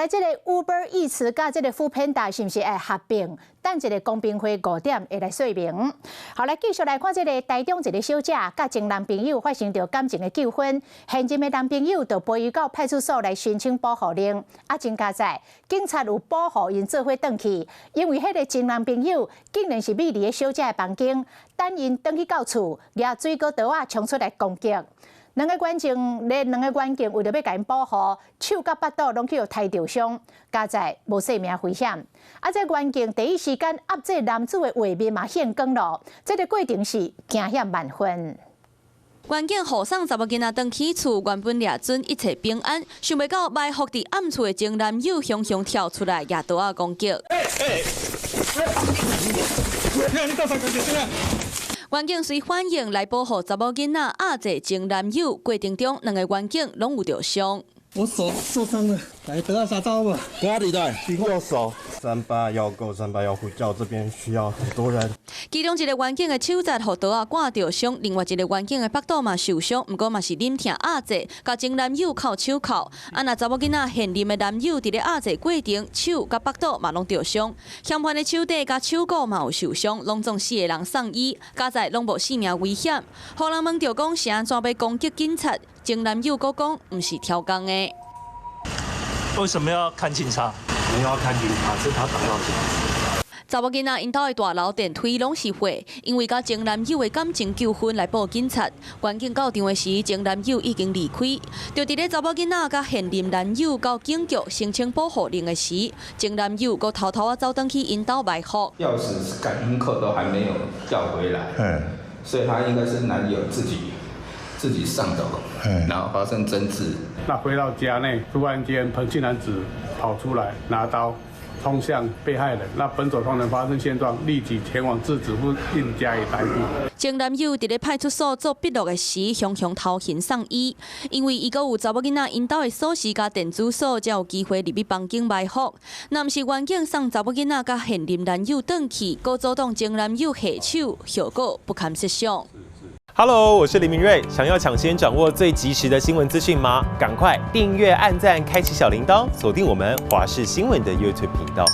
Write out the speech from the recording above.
来，这个 Uber Eats 甲这个 Foodpanda 是不是爱合并？等一个公平会5点会来说明。好，来继续来看这个台中一个小姐甲前男朋友发生着感情的纠纷，现任的男朋友就陪伊到派出所来申请保护令。真加在警察有保护因做伙转去，因为迄个前男朋友竟然是美丽的小姐的房间，等因转去到厝，拿水果刀啊冲出来攻击。两个远警为着要甲因保护，手甲巴肚拢去互踢着伤，加在无生命危险。这远警第一时间压制男子的画面嘛献光了，这个过程是惊险万分。远警护送查某囡仔回去厝，原本抓准一切平安，想袂到埋伏伫暗厝的前男友雄雄跳出来，拿刀啊攻击。远警随反应来保护查某囡仔压制前男友，过程中两个远警拢有着伤。我手受伤了，来得到啥招吧？在哪里的？右手。38要够，38要呼叫，这边需要很多人。其中一个远警的手指互刀啊挂着伤，另外一个远警的腹肚嘛受伤，不过嘛是忍痛压制，甲前男友扣手铐。那查某囡仔现任的男友伫咧压制过程，手甲腹肚嘛拢着伤，嫌犯的手底甲手骨嘛有受伤，拢总4个人送医，加在拢无性命危险。互人问着讲是安怎要攻击警察，前男友佫讲毋是挑工的。为什么要看警察？没有要看警察，是他挡到警察。查某囡仔因兜的大楼电梯拢是火，因为甲前男友的感情纠纷来报警察。远警到场的时，前男友已经离开。就伫咧查某囡仔甲现任男友到警局申请保护令的时，前男友佫偷偷走转去因兜埋伏。钥匙、感应扣都还没有要回来，所以他应该是男友自己上楼，然后发生争执。那回到家内，突然间彭姓男子跑出来，拿刀冲向被害人。那本所同仁发生现状，立即前往制止并加以逮捕。前男友伫咧派出所做笔录的时，雄雄头刑送医，因为伊阁有查某囡仔因兜的锁匙甲电子锁，才有机会入去房间埋伏。若毋是远警送查某囡仔甲现任男友转去，阁阻挡前男友下手，效果不堪设想。Hello， 我是林明瑞。想要抢先掌握最及时的新闻资讯吗？赶快订阅、按赞、开启小铃铛，锁定我们华视新闻的 YouTube 频道。